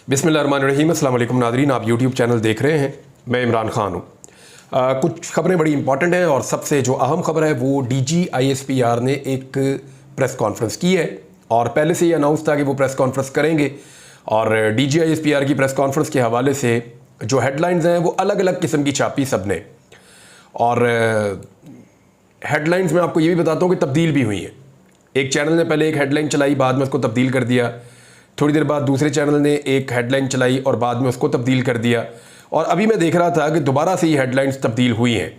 बिस्मिल्लाहिर्रहमानिर्रहीम। अस्सलाम वालेकुम नाज़रीन, आप यूट्यूब चैनल देख रहे हैं। मैं इमरान ख़ान हूँ। कुछ खबरें बड़ी इंपॉर्टेंट हैं और सबसे जो अहम खबर है वो DGISPR ने एक प्रेस कॉन्फ्रेंस की है और पहले से ही अनाउंस था कि वो प्रेस कॉन्फ्रेंस करेंगे। और DGISPR की प्रेस कॉन्फ्रेंस के हवाले से जो हेडलाइंस हैं वो अलग अलग किस्म की छापी सब ने। और हेडलाइंस में आपको ये भी बताता हूँ कि तब्दील भी हुई हैं। एक चैनल ने पहले एक हेडलाइन चलाई, बाद में उसको तब्दील कर दिया। थोड़ी देर बाद दूसरे चैनल ने एक हेडलाइन चलाई और बाद में उसको तब्दील कर दिया। और अभी मैं देख रहा था कि दोबारा से ये हेडलाइंस तब्दील हुई हैं।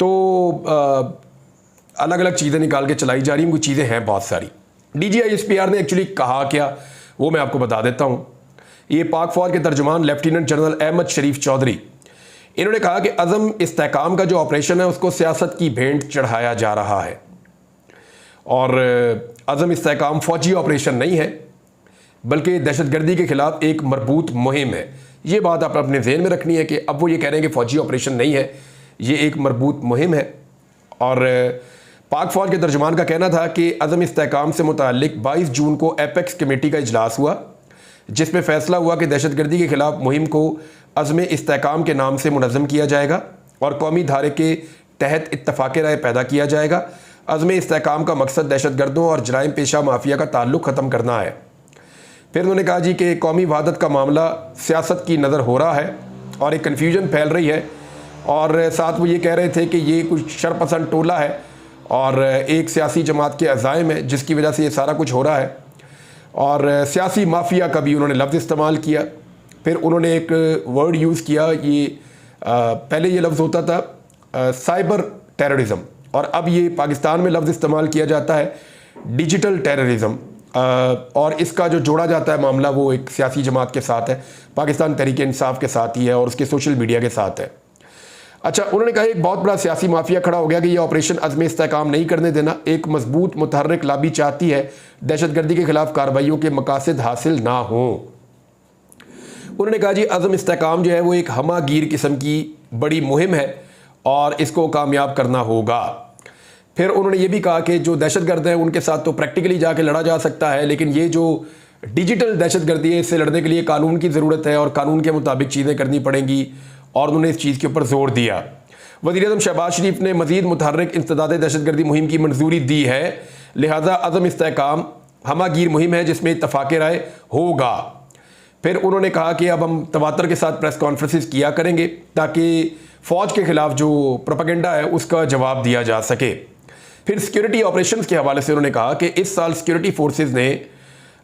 तो अलग अलग चीज़ें निकाल के चलाई जा रही हैं, कुछ चीज़ें हैं बहुत सारी। DGISPR ने एक्चुअली कहा क्या वो मैं आपको बता देता हूँ। ये पाक फ़ौज के तर्जुमान लेफ्टिनेंट जनरल अहमद शरीफ चौधरी, इन्होंने कहा कि अज़म इस्तेहकाम का जो ऑपरेशन है उसको सियासत की भेंट चढ़ाया जा रहा है और अज़म इस्तेहकाम फ़ौजी ऑपरेशन नहीं है बल्कि दहशतगर्दी के ख़िलाफ़ एक मरबूत मुहिम है। ये बात आप अपने जहन में रखनी है कि अब वो ये कह रहे हैं कि फ़ौजी ऑपरेशन नहीं है, ये एक मरबूत मुहिम है। और पाक फ़ौज के तर्जुमान का कहना था कि अज़म इस्तेहकाम से मुताल्लिक़ 22 जून को एपेक्स कमेटी का इजलास हुआ जिसमें फ़ैसला हुआ कि दहशतगर्दी के ख़िलाफ़ मुहिम को अज़म इस्तेहकाम के नाम से मुनज़्ज़म किया जाएगा और कौमी धारे के तहत इत्तफ़ाक़ राय पैदा किया जाएगा। अज़म इस्तेहकाम का मकसद दहशतगर्दों और जराइम पेशा माफिया का ताल्लुक़ ख़त्म करना है। फिर उन्होंने कहा जी कि कौमी वहादत का मामला सियासत की नज़र हो रहा है और एक कन्फ्यूजन फैल रही है। और साथ वो ये कह रहे थे कि ये कुछ शरपसंद टोला है और एक सियासी जमात के अज़ाइम है जिसकी वजह से ये सारा कुछ हो रहा है। और सियासी माफिया का भी उन्होंने लफ्ज़ इस्तेमाल किया। फिर उन्होंने एक वर्ड यूज़ किया, ये पहले ये लफ्ज़ होता था साइबर टेररिज्म और अब ये पाकिस्तान में लफ्ज़ इस्तेमाल किया जाता है डिजिटल टेररिज्म। और इसका जो जोड़ा जाता है मामला वो एक सियासी जमात के साथ है, पाकिस्तान तहरीक इंसाफ के साथ ही है और उसके सोशल मीडिया के साथ है। अच्छा, उन्होंने कहा एक बहुत बड़ा सियासी माफिया खड़ा हो गया कि ये ऑपरेशन अज़्म इस्तेहकाम नहीं करने देना। एक मजबूत मुतहर्रिक लाबी चाहती है दहशतगर्दी के खिलाफ कार्रवाइयों के मकासद हासिल ना हो। उन्होंने कहा जी अज़्म इस्तेहकाम जो है वो एक हमागीर किस्म की बड़ी मुहिम है और इसको कामयाब करना होगा। फिर उन्होंने ये भी कहा कि जो दहशतगर्द हैं उनके साथ तो प्रैक्टिकली जाके लड़ा जा सकता है, लेकिन ये जो डिजिटल दहशतगर्दी है इससे लड़ने के लिए कानून की ज़रूरत है और कानून के मुताबिक चीज़ें करनी पड़ेंगी। और उन्होंने इस चीज़ के ऊपर जोर दिया। वज़ीर-ए-आज़म शहबाज शरीफ ने मज़ीद मुतहर्रिक इंसदाद दहशतगर्दी मुहिम की मंजूरी दी है, लिहाजा अज़म इस्तेहकाम हमागीर मुहिम है जिसमें इत्तफ़ाक़ राय होगा। फिर उन्होंने कहा कि अब हम तवातर के साथ प्रेस कॉन्फ्रेंसेस किया करेंगे ताकि फ़ौज के ख़िलाफ़ जो प्रोपेगेंडा है उसका जवाब दिया जा सके। फिर सिक्योरिटी ऑपरेशंस के हवाले से उन्होंने कहा कि इस साल सिक्योरिटी फोर्सेस ने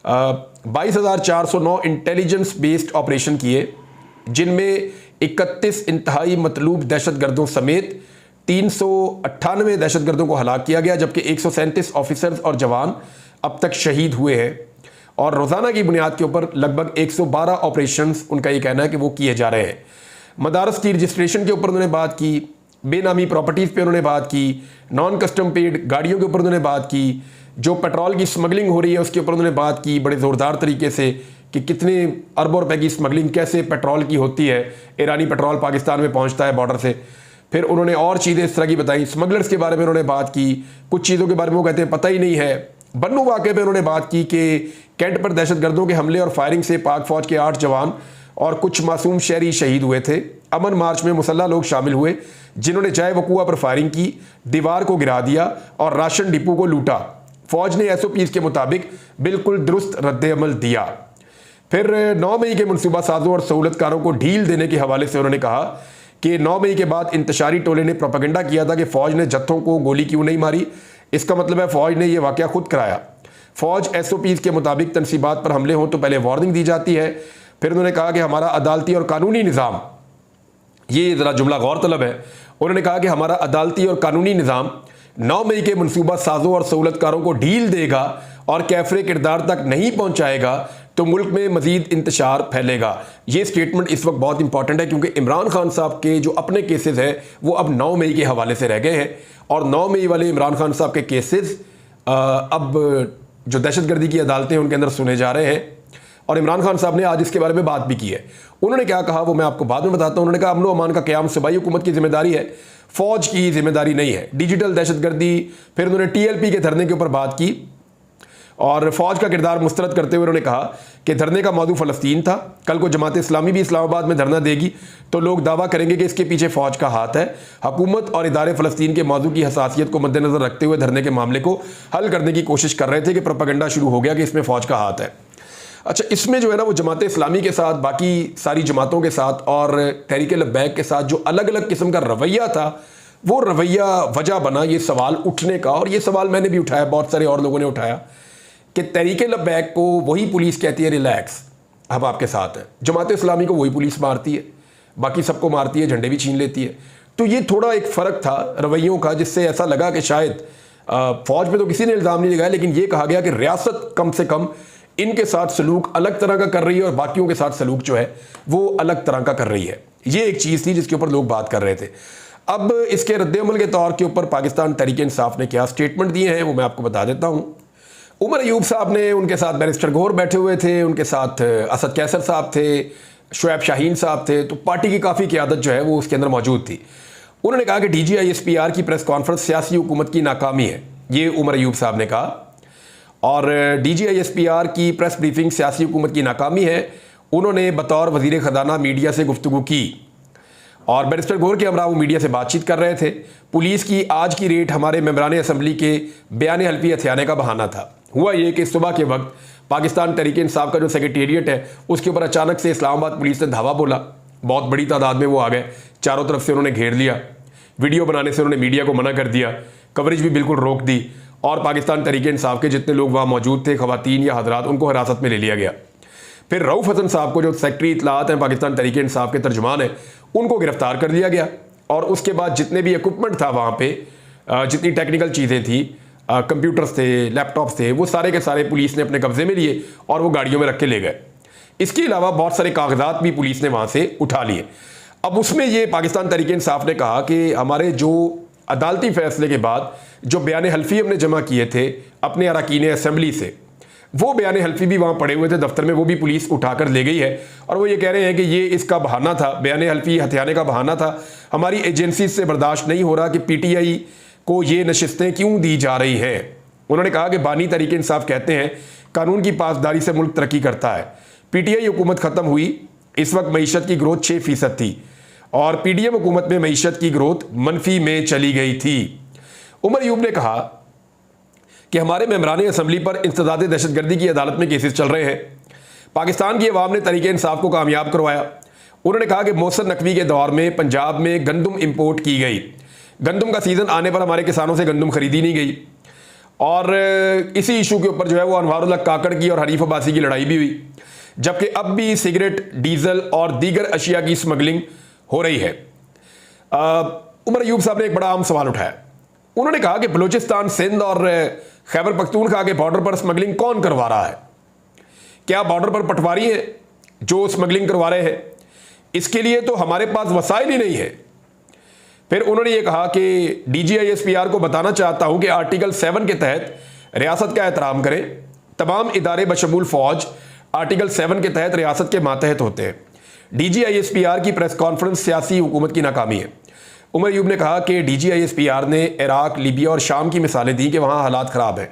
22,409 इंटेलिजेंस बेस्ड ऑपरेशन किए जिनमें 31 इंतहाई मतलूब दहशतगर्दों समेत 398 दहशतगर्दों को हलाक किया गया, जबकि 137 ऑफिसर्स और जवान अब तक शहीद हुए हैं। और रोज़ाना की बुनियाद के ऊपर लगभग 112 ऑपरेशंस उनका ये कहना है कि वो किए जा रहे हैं। मदारस की रजिस्ट्रेशन के ऊपर उन्होंने बात की, बेनामी प्रॉपर्टीज़ पे उन्होंने बात की, नॉन कस्टम पेड गाड़ियों के ऊपर उन्होंने बात की, जो पेट्रोल की स्मगलिंग हो रही है उसके ऊपर उन्होंने बात की बड़े ज़ोरदार तरीके से कि कितने अरबों रुपए की स्मगलिंग कैसे पेट्रोल की होती है, ईरानी पेट्रोल पाकिस्तान में पहुंचता है बॉर्डर से। फिर उन्होंने और चीज़ें इस तरह की बताई, स्मगलर्स के बारे में उन्होंने बात की, कुछ चीज़ों के बारे में वो कहते हैं पता ही नहीं है। बन्नू वाक़े पे उन्होंने बात की कि कैंट पर दहशतगर्दों के हमले और फायरिंग से पाक फ़ौज के 8 जवान और कुछ मासूम शहरी शहीद हुए थे। अमन मार्च में मुसल्लह लोग शामिल हुए जिन्होंने जाए वकूआ पर फायरिंग की, दीवार को गिरा दिया और राशन डिपो को लूटा। फ़ौज ने SOPs के मुताबिक बिल्कुल दुरुस्त रद्द-ए-अमल दिया। फिर 9 मई के मनसूबा साजों और सहूलतकारों को ढील देने के हवाले से उन्होंने कहा कि 9 मई के बाद इंतशारी टोले ने प्रोपेगेंडा किया था कि फ़ौज ने जत्थों को गोली क्यों नहीं मारी। इसका मतलब है फ़ौज ने यह वाक़या खुद कराया। फ़ौज SOPs के मुताबिक तनसीबात पर हमले हों तो पहले वार्निंग दी जाती है। फिर उन्होंने कहा कि हमारा अदालती और कानूनी निज़ाम, ये ज़रा जुमला गौरतलब है, उन्होंने कहा कि हमारा अदालती और कानूनी निज़ाम 9 मई के मनसूबा साजों और सहूलतकारों को ढील देगा और कैफरे किरदार तक नहीं पहुंचाएगा तो मुल्क में मजीद इंतशार फैलेगा। ये स्टेटमेंट इस वक्त बहुत इंपॉर्टेंट है क्योंकि इमरान खान साहब के जो अपने केसेस हैं वो अब 9 मई के हवाले से रह गए हैं और 9 मई वाले इमरान खान साहब के केसेस अब जो दहशतगर्दी की अदालतें हैं उनके अंदर सुने जा रहे हैं। और इमरान खान साहब ने आज इसके बारे में बात भी की है। उन्होंने क्या कहा वो मैं आपको बाद में बताता हूँ। उन्होंने कहा अमन व अमान का क़याम सूबाई हुकूमत की जिम्मेदारी है, फ़ौज की जिम्मेदारी नहीं है। डिजिटल दहशतगर्दी, फिर उन्होंने TLP के धरने के ऊपर बात की और फ़ौज का किरदार मुस्तरद करते हुए उन्होंने कहा कि धरने का मौजू फ़लस्तीन था। कल को जमात इस्लामी भी इस्लामाबाद में धरना देगी तो लोग दावा करेंगे कि इसके पीछे फ़ौज का हाथ है। हुकूमत और इदारे फ़लस्तीन के मौजू की हसासियत को मद्देनज़र रखते हुए धरने के मामले को हल करने की कोशिश कर रहे थे कि प्रोपेगेंडा शुरू हो गया कि इसमें फ़ौज का हाथ है। अच्छा, इसमें जो है ना वो जमात इस्लामी के साथ, बाकी सारी जमातों के साथ और तहरीक लब्बैक के साथ जो अलग अलग किस्म का रवैया था, वो रवैया वजह बना ये सवाल उठने का। और ये सवाल मैंने भी उठाया, बहुत सारे और लोगों ने उठाया कि तहरीक लब्बैक को वही पुलिस कहती है रिलैक्स, हम आपके साथ हैं। जमात इस्लामी को वही पुलिस मारती है, बाकी सबको मारती है, झंडे भी छीन लेती है। तो ये थोड़ा एक फ़र्क था रवैयों का, जिससे ऐसा लगा कि शायद फ़ौज पे तो किसी ने इल्ज़ाम नहीं लगाया, लेकिन ये कहा गया कि रियासत कम से कम इनके साथ सलूक अलग तरह का कर रही है और बाकियों के साथ सलूक जो है वो अलग तरह का कर रही है। ये एक चीज़ थी जिसके ऊपर लोग बात कर रहे थे। अब इसके रद्द-ए-अमल के तौर के ऊपर पाकिस्तान तहरीक इंसाफ ने क्या स्टेटमेंट दिए हैं वो मैं आपको बता देता हूँ। उमर अयूब साहब ने, उनके साथ बैरिस्टर गौहर बैठे हुए थे, उनके साथ असद कैसर साहब थे, शुएब शाहीन साहब थे, तो पार्टी की काफ़ी क़यादत जो है वो उसके अंदर मौजूद थी। उन्होंने कहा कि DGISPR की प्रेस कॉन्फ्रेंस सियासी हुकूमत की नाकामी है, ये उमर अयूब साहब ने कहा। और DGISPR की प्रेस ब्रीफिंग सियासी हुकूमत की नाकामी है। उन्होंने बतौर वज़ीर ख़जाना मीडिया से गुफ्तगू की और बैरिस्टर गौहर के हमरा वो मीडिया से बातचीत कर रहे थे। पुलिस की आज की रेट हमारे मेंबरान असम्बली के बयान हल्फी हथियाने का बहाना था। हुआ ये कि सुबह के वक्त पाकिस्तान तहरीक इंसाफ का जो सेक्रेटेरिएट है उसके ऊपर अचानक से इस्लामाबाद पुलिस ने धावा बोला। बहुत बड़ी तादाद में वो आ गए, चारों तरफ से उन्होंने घेर लिया, वीडियो बनाने से उन्होंने मीडिया को मना कर दिया, कवरेज भी बिल्कुल रोक दी और पाकिस्तान तहरीक इंसाफ के जितने लोग वहाँ मौजूद थे, ख़वातीन या हजरात, उनको हिरासत में ले लिया गया। फिर रऊफ़ हसन साहब को, जो सेक्रेटरी इत्तलात हैं पाकिस्तान तहरीक इंसाफ के तर्जुमान हैं, उनको गिरफ्तार कर लिया गया। और उसके बाद जितने भी इक्विपमेंट था वहाँ पे, जितनी टेक्निकल चीज़ें थी, कंप्यूटर्स थे, लैपटॉप्स थे, वो सारे के सारे पुलिस ने अपने कब्जे में लिए और वो गाड़ियों में रख के ले गए। इसके अलावा बहुत सारे कागजात भी पुलिस ने वहाँ से उठा लिए। अब उसमें ये पाकिस्तान तहरीक इंसाफ ने कहा कि हमारे जो अदालती फैसले के बाद जो बयान हल्फी हमने जमा किए थे अपने अरकान असम्बली से, वो बयान हल्फी भी वहाँ पड़े हुए थे दफ्तर में, वो भी पुलिस उठाकर ले गई है। और वो ये कह रहे हैं कि ये इसका बहाना था, बयान हल्फी हथियाने का बहाना था। हमारी एजेंसी से बर्दाश्त नहीं हो रहा कि PTI को ये नशिस्तें क्यों दी जा रही हैं। उन्होंने कहा कि बानी तहरीक इंसाफ कहते हैं कानून की पासदारी से मुल्क तरक्की करता है। PTI हुकूमत ख़त्म हुई, इस वक्त मईशत की ग्रोथ 6% थी और PDM हुकूमत में मईशत की ग्रोथ मनफी में चली गई थी। उमर अयूब ने कहा कि हमारे मेंबरान असम्बली पर इंसदाद दहशतगर्दी की अदालत में केसेस चल रहे हैं। पाकिस्तान की अवाम ने तहरीक इंसाफ को कामयाब करवाया। उन्होंने कहा कि मोहसिन नकवी के दौर में पंजाब में गंदम इंपोर्ट की गई, गंदम का सीज़न आने पर हमारे किसानों से गंदम खरीदी नहीं गई और इसी इशू के ऊपर जो है वो अनवारुल्लाह काकड़ की और हनीफ अब्बासी की लड़ाई भी हुई। जबकि अब भी सिगरेट, डीजल और दीगर अशिया की स्मगलिंग हो रही है। उमर अयूब साहब ने एक बड़ा आम सवाल उठाया। उन्होंने कहा कि बलूचिस्तान, सिंध और खैबर पख्तूनख्वा के बॉर्डर पर स्मगलिंग कौन करवा रहा है? क्या बॉर्डर पर पटवारी हैं जो स्मगलिंग करवा रहे हैं? इसके लिए तो हमारे पास वसाइल ही नहीं है। फिर उन्होंने ये कहा कि DGISPR को बताना चाहता हूं कि आर्टिकल 7 के तहत रियासत का एहतराम करें। तमाम इदारे बशमूल फौज आर्टिकल 7 के तहत रियासत के मातहत होते हैं। DGISPR की प्रेस कॉन्फ्रेंस सियासी हुकूमत की नाकामी है। उमर अयूब ने कहा कि DGISPR ने इराक, लीबिया और शाम की मिसालें दी कि वहाँ हालात ख़राब हैं।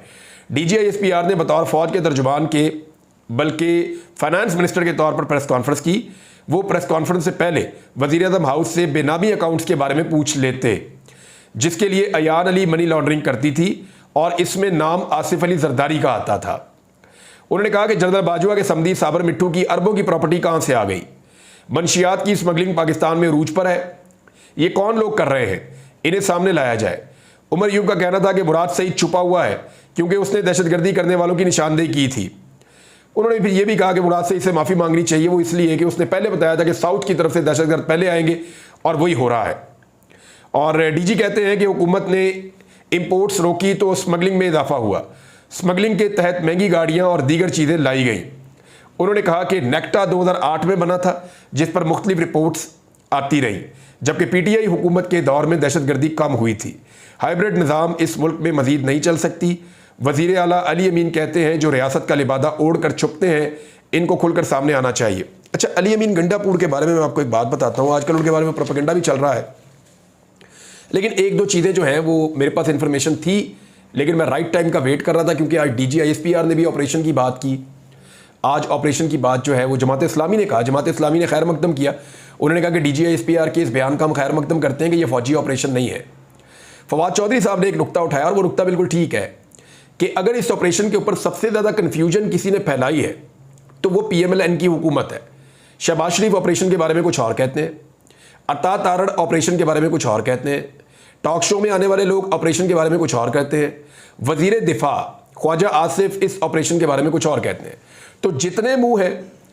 DGISPR ने बतौर फ़ौज के तर्जुमान के बल्कि फाइनेंस मिनिस्टर के तौर पर प्रेस कॉन्फ्रेंस की। वो प्रेस कॉन्फ्रेंस से पहले वज़ीर आज़म हाउस से बेनामी अकाउंट्स के बारे में पूछ लेते, जिसके लिए अयान अली मनी लॉन्ड्रिंग करती थी और इसमें नाम आसिफ अली जरदारी का आता था। उन्होंने कहा कि जनरल बाजवा के समधी साबर मिट्टू की अरबों की प्रॉपर्टी कहाँ से आ गई? मनशियात की स्मगलिंग पाकिस्तान में रूज पर है। ये कौन लोग कर रहे हैं? इन्हें सामने लाया जाए। उमर अयूब का कहना था कि मुराद सईद छुपा हुआ है क्योंकि उसने दहशतगर्दी करने वालों की निशानदेही की थी। उन्होंने फिर यह भी कहा कि मुराद सईद से माफ़ी मांगनी चाहिए, वो इसलिए कि उसने पहले बताया था कि साउथ की तरफ से दहशतगर्द पहले आएंगे और वही हो रहा है। और DG कहते हैं कि हुकूमत ने इंपोर्ट्स रोकी तो स्मगलिंग में इजाफा हुआ। स्मगलिंग के तहत महंगी गाड़ियाँ और दीगर चीज़ें लाई गई। उन्होंने कहा कि नेक्टा 2008 में बना था जिस पर मुख्तलिफ रिपोर्ट्स आती रही, जबकि PTI हुकूमत के दौर में दहशतगर्दी कम हुई थी। हाइब्रिड निज़ाम इस मुल्क में मजीद नहीं चल सकती। वज़ीर आला अली अमीन कहते हैं जो रियासत का लिबादा ओढ़ कर छुपते हैं इनको खुलकर सामने आना चाहिए। अच्छा, अली अमीन गंडापुर के बारे में मैं आपको एक बात बताता हूँ। आजकल उनके बारे में प्रोपेगेंडा भी चल रहा है, लेकिन एक दो चीज़ें जो हैं वो मेरे पास इंफॉर्मेशन थी लेकिन मैं राइट टाइम का वेट कर रहा था, क्योंकि आज DGISPR ने भी ऑपरेशन की बात की। आज ऑपरेशन की बात जो है वो जमात इस्लामी ने कहा, जमात इस्लामी ने खैर मकदम किया। उन्होंने कहा कि DGISPR के इस बयान का हम खैर मकदम करते हैं कि ये फौजी ऑपरेशन नहीं है। फवाद चौधरी साहब ने एक नुक्ता उठाया और वो नुक्ता बिल्कुल ठीक है कि अगर इस ऑपरेशन के ऊपर सबसे ज़्यादा कन्फ्यूजन किसी ने फैलाई है तो वो PMLN की हुकूमत है। शहबाज शरीफ ऑपरेशन के बारे में कुछ और कहते हैं, अता तारड़ ऑपरेशन के बारे में कुछ और कहते हैं, टॉक शो में आने वाले लोग ऑपरेशन के बारे में कुछ और कहते हैं, वजीर दिफा ख्वाजा आसिफ इस ऑपरेशन के बारे में कुछ और कहते हैं। तो जितने मुंह है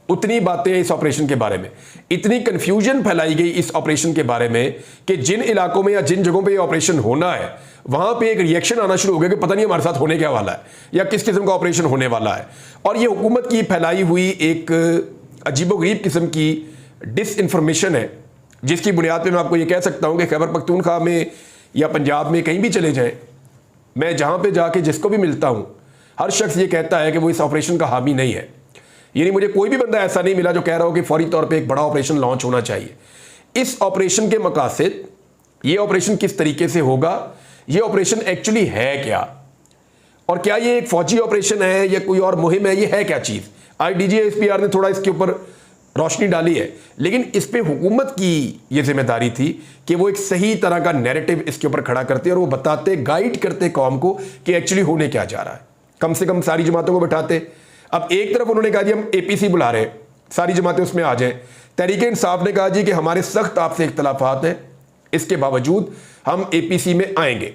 उतनी बातें इस ऑपरेशन के बारे में। इतनी कन्फ्यूजन फैलाई गई इस ऑपरेशन के बारे में कि जिन इलाकों में या जिन जगहों पे ये ऑपरेशन होना है वहां पे एक रिएक्शन आना शुरू हो गया कि पता नहीं हमारे साथ होने क्या वाला है या किस किस्म का ऑपरेशन होने वाला है। और ये हुकूमत की फैलाई हुई एक अजीबोगरीब किस्म की डिस इन्फॉर्मेशन है, जिसकी बुनियाद पर मैं आपको ये कह सकता हूँ कि खैबर पख्तूनख्वा में या पंजाब में कहीं भी चले जाएं, मैं जहाँ पे जाके जिसको भी मिलता हूँ हर शख्स ये कहता है कि वो इस ऑपरेशन का हामी नहीं है। यानी मुझे कोई भी बंदा ऐसा नहीं मिला जो कह रहा हो कि फौरी तौर पे एक बड़ा ऑपरेशन लॉन्च होना चाहिए। इस ऑपरेशन के मकासद, ये ऑपरेशन किस तरीके से होगा, ये ऑपरेशन एक्चुअली है क्या, और क्या ये एक फौजी ऑपरेशन है या कोई और मुहिम है, ये है क्या चीज़। आज DGISPR ने थोड़ा इसके ऊपर रोशनी डाली है, लेकिन इस पे हुकूमत की ये जिम्मेदारी थी कि वो एक सही तरह का नैरेटिव इसके ऊपर खड़ा करते और वो बताते, गाइड करते कौम को कि एक्चुअली होने क्या जा रहा है। कम से कम सारी जमातों को बैठाते। अब एक तरफ उन्होंने कहा जी हम APC बुला रहे हैं, सारी जमातें उसमें आ जाएं। तहरीक इंसाफ ने कहा जी कि हमारे सख्त आपसे इख्तलाफात हैं, इसके बावजूद हम APC में आएंगे।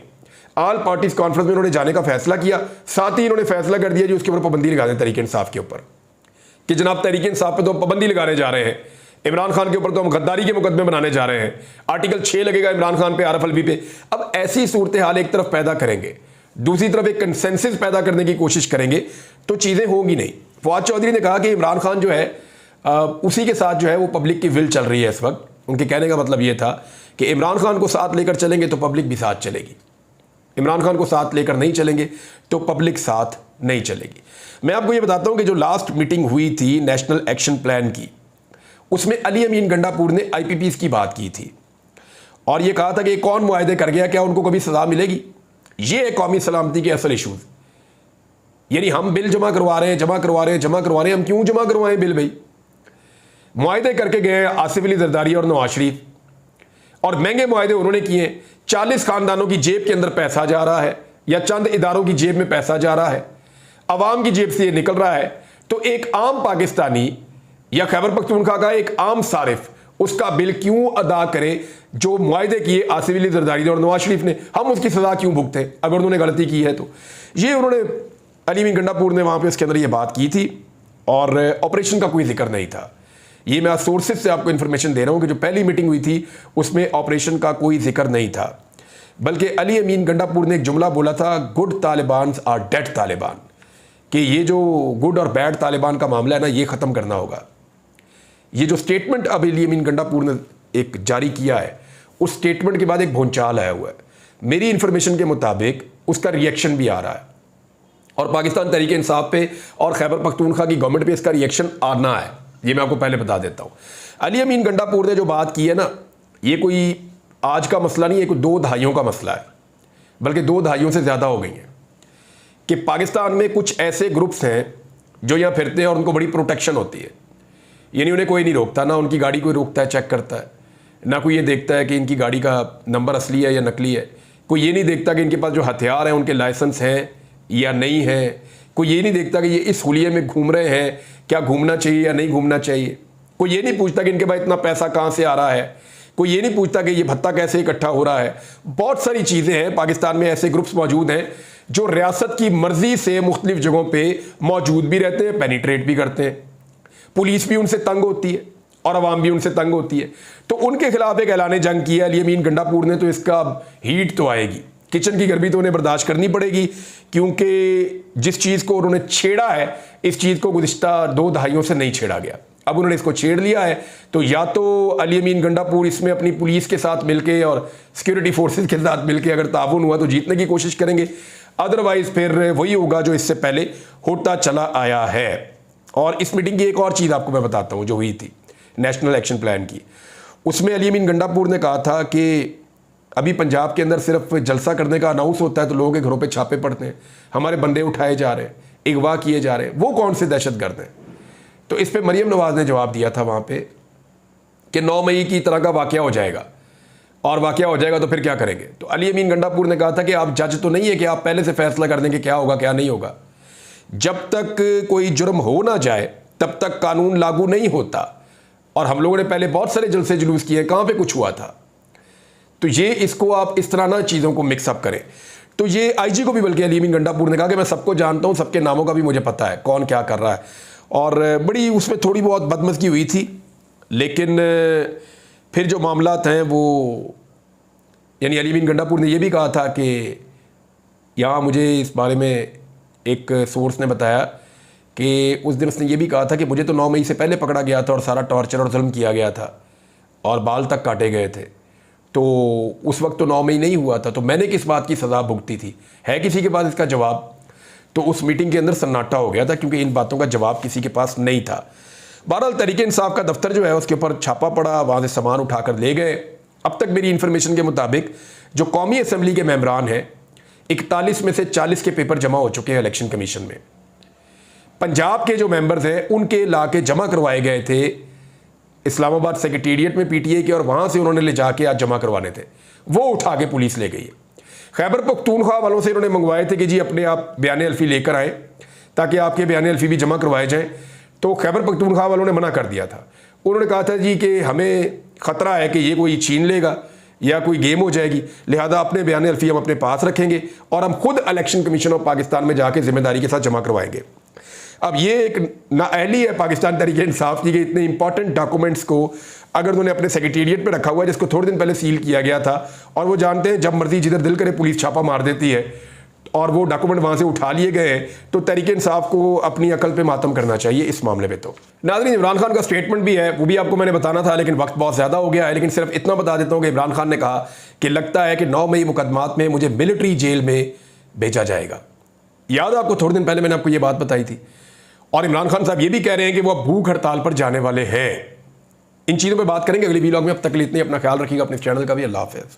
ऑल पार्टीज कॉन्फ्रेंस में उन्होंने जाने का फैसला किया। साथ ही इन्होंने फैसला कर दिया जी उसके ऊपर पाबंदी लगा दें तहरीक इंसाफ के ऊपर, कि जनाब तहरीक इंसाफ पे तो पाबंदी लगाने जा रहे हैं, इमरान खान के ऊपर तो हम गद्दारी के मुकदमे बनाने जा रहे हैं, आर्टिकल 6 लगेगा इमरान खान पे, आरफ अलवी पे। अब ऐसी सूरत हाल एक तरफ पैदा करेंगे, दूसरी तरफ एक कंसेंसस पैदा करने की कोशिश करेंगे, तो चीज़ें होंगी नहीं। फवाद चौधरी ने कहा कि इमरान खान जो है उसी के साथ जो है वो पब्लिक की विल चल रही है इस वक्त। उनके कहने का मतलब ये था कि इमरान खान को साथ लेकर चलेंगे तो पब्लिक भी साथ चलेगी, इमरान खान को साथ लेकर नहीं चलेंगे तो पब्लिक साथ नहीं चलेगी। मैं आपको ये बताता हूँ कि जो लास्ट मीटिंग हुई थी नेशनल एक्शन प्लान की, उसमें अली अमीन गंडापुर ने IPPs की बात की थी और ये कहा था कि कौन मुआहदे कर गया, क्या उनको कभी सजा मिलेगी। ये है कौमी सलामती के असल इशूज़। यानी हम बिल जमा करवा रहे हैं, हम क्यों जमा करवाएं बिल भाई। मुआहदे करके गए आसिफ अली जरदारी और नवाज शरीफ, और महंगे मुआहदे उन्होंने किए। 40 खानदानों की जेब के अंदर पैसा जा रहा है या चंद इदारों की जेब में पैसा जा रहा है, अवाम की जेब से ये निकल रहा है। तो एक आम पाकिस्तानी या खैबर पख्तूनख्वा का एक आम सारिफ उसका बिल क्यों अदा करे जो मुआहदे किए आसिफ अली जरदारी और नवाज शरीफ ने, हम उसकी सजा क्यों भुगते अगर उन्होंने गलती की है। तो ये उन्होंने अली अमीन गंडापुर ने वहाँ पे उसके अंदर ये बात की थी और ऑपरेशन का कोई जिक्र नहीं था। ये मैं सोर्सेज से आपको इन्फॉर्मेशन दे रहा हूँ कि जो पहली मीटिंग हुई थी उसमें ऑपरेशन का कोई जिक्र नहीं था, बल्कि अली अमीन गंडापुर ने एक जुमला बोला था, good Taliban are dead Taliban, कि ये जो गुड और बैड तालिबान का मामला है ना, ये ख़त्म करना होगा। ये जो स्टेटमेंट अब अली अमीन गंडापुर ने एक जारी किया है, उस स्टेटमेंट के बाद एक भूंचाल आया हुआ है। मेरी इन्फॉर्मेशन के मुताबिक उसका रिएक्शन भी आ रहा है और पाकिस्तान तहरीक इंसाफ पे और खैबर पख्तूनख्वा की गवर्नमेंट पे इसका रिएक्शन आना है, ये मैं आपको पहले बता देता हूँ। अली अमीन गंडापुर ने जो बात की है ना, ये कोई आज का मसला नहीं है, कोई 2 दहाइयों का मसला है, बल्कि 2 दहाइयों से ज़्यादा हो गई हैं कि पाकिस्तान में कुछ ऐसे ग्रुप्स हैं जो यहाँ फिरते हैं और उनको बड़ी प्रोटेक्शन होती है। यानी उन्हें कोई नहीं रोकता, ना उनकी गाड़ी कोई रोकता है, चेक करता है, ना कोई ये देखता है कि इनकी गाड़ी का नंबर असली है या नकली है, कोई ये नहीं देखता कि इनके पास जो हथियार हैं उनके लाइसेंस हैं या नहीं है, कोई ये नहीं देखता कि ये इस हुलिये में घूम रहे हैं, क्या घूमना चाहिए या नहीं घूमना चाहिए, कोई ये नहीं पूछता कि इनके पास इतना पैसा कहाँ से आ रहा है, कोई ये नहीं पूछता कि ये भत्ता कैसे इकट्ठा हो रहा है। बहुत सारी चीज़ें हैं, पाकिस्तान में ऐसे ग्रुप्स मौजूद हैं जो रियासत की मर्जी से मुख्तलिफ जगहों पर मौजूद भी रहते हैं, पेनिट्रेट भी करते हैं, पुलिस भी उनसे तंग होती है और अवाम भी उनसे तंग होती है। तो उनके खिलाफ एक ऐलान जंग किया अली अमीन गंडापुर ने। तो इसका हीट तो आएगी, किचन की गर्मी तो उन्हें बर्दाश्त करनी पड़ेगी, क्योंकि जिस चीज़ को उन्होंने छेड़ा है, इस चीज़ को गुज़िश्ता 2 दहाइयों से नहीं छेड़ा गया। अब उन्होंने इसको छेड़ लिया है, तो या तो अली अमीन गंडापुर इसमें अपनी पुलिस के साथ मिलके और सिक्योरिटी फोर्सेस के साथ मिलके अगर ताउन हुआ तो जीतने की कोशिश करेंगे, अदरवाइज फिर वही होगा जो इससे पहले होता चला आया है। और इस मीटिंग की एक और चीज़ आपको मैं बताता हूँ जो हुई थी नेशनल एक्शन प्लान की। उसमें अली अमीन गंडापुर ने कहा था कि अभी पंजाब के अंदर सिर्फ जलसा करने का अनाउंस होता है तो लोगों के घरों पे छापे पड़ते हैं, हमारे बंदे उठाए जा रहे हैं, अगवा किए जा रहे हैं। वो कौन से दहशतगर्द हैं? तो इस पे मरियम नवाज ने जवाब दिया था वहाँ पे कि 9 मई की तरह का वाक़या हो जाएगा, और वाक़या हो जाएगा तो फिर क्या करेंगे? तो अली अमीन गंडापुर ने कहा था कि आप जज तो नहीं है कि आप पहले से फैसला कर दें कि क्या होगा क्या नहीं होगा। जब तक कोई जुर्म हो ना जाए तब तक कानून लागू नहीं होता। और हम लोगों ने पहले बहुत सारे जलसे जुलूस किए, कहाँ पे कुछ हुआ था? तो ये इसको आप इस तरह ना चीज़ों को मिक्सअप करें। तो ये आईजी को भी बल्कि अली अमीन गंडापुर ने कहा कि मैं सबको जानता हूँ, सबके नामों का भी मुझे पता है कौन क्या कर रहा है। और बड़ी उसमें थोड़ी बहुत बदमज़गी हुई थी, लेकिन फिर जो मामलात हैं वो, यानी अली अमीन गंडापुर ने यह भी कहा था कि यहाँ मुझे इस बारे में एक सोर्स ने बताया कि उस दिन उसने ये भी कहा था कि मुझे तो 9 मई से पहले पकड़ा गया था और सारा टॉर्चर और जुल्म किया गया था और बाल तक काटे गए थे, तो उस वक्त तो 9 मई नहीं हुआ था, तो मैंने किस बात की सज़ा भुगती थी? है किसी के पास इसका जवाब? तो उस मीटिंग के अंदर सन्नाटा हो गया था क्योंकि इन बातों का जवाब किसी के पास नहीं था। बहरहाल तहरीक इंसाफ का दफ्तर जो है उसके ऊपर छापा पड़ा, वहाँ से सामान उठाकर ले गए। अब तक मेरी इन्फॉर्मेशन के मुताबिक जो कौमी असम्बली के मेंबरान हैं 41 में से 40 के पेपर जमा हो चुके हैं इलेक्शन कमीशन में। पंजाब के जो मेंबर्स हैं उनके ला के जमा करवाए गए थे इस्लामाबाद सेक्रेटेरिएट में पीटीए के, और वहाँ से उन्होंने ले जाके आज जमा करवाने थे, वो उठा के पुलिस ले गई है। खैबर पख्तूनख्वा वालों से इन्होंने मंगवाए थे कि जी अपने आप बयान अल्फी लेकर आए ताकि आपके बयान अल्फी भी जमा करवाए जाएँ, तो खैबर पख्तूनख्वा वालों ने मना कर दिया था। उन्होंने कहा था जी कि हमें ख़तरा है कि ये कोई छीन लेगा या कोई गेम हो जाएगी, लिहाजा अपने बयान अल्फी हम अपने पास रखेंगे और हम खुद इलेक्शन कमीशन ऑफ पाकिस्तान में जाके जिम्मेदारी के साथ जमा करवाएंगे। अब ये एक नाअहली है पाकिस्तान तहरीक इंसाफ की कि इतने इंपॉर्टेंट डॉक्यूमेंट्स को अगर उन्होंने अपने सेक्रेटेरिएट पे रखा हुआ है जिसको थोड़े दिन पहले सील किया गया था, और वो जानते हैं जब मर्जी जिधर दिल करे पुलिस छापा मार देती है, और वो डॉक्यूमेंट वहाँ से उठा लिए गए हैं, तो तहरीक इंसाफ को अपनी अकल पे मातम करना चाहिए इस मामले में। तो नाज़रीन, इमरान खान का स्टेटमेंट भी है, वो भी आपको मैंने बताना था लेकिन वक्त बहुत ज़्यादा हो गया है। लेकिन सिर्फ इतना बता देता हूँ कि इमरान खान ने कहा कि लगता है कि 9 मई मुकदमात में मुझे मिलिट्री जेल में भेजा जाएगा। याद है आपको, थोड़े दिन पहले मैंने आपको ये बात बताई थी। और इमरान खान साहब ये भी कह रहे हैं कि वो अब भूख हड़ताल पर जाने वाले हैं। इन चीज़ों पर बात करेंगे अगली वीलॉग में। अब तक के लिए इतने, अपना ख्याल रखिएगा, अपने चैनल का भी। अल्लाह हाफ़िज़।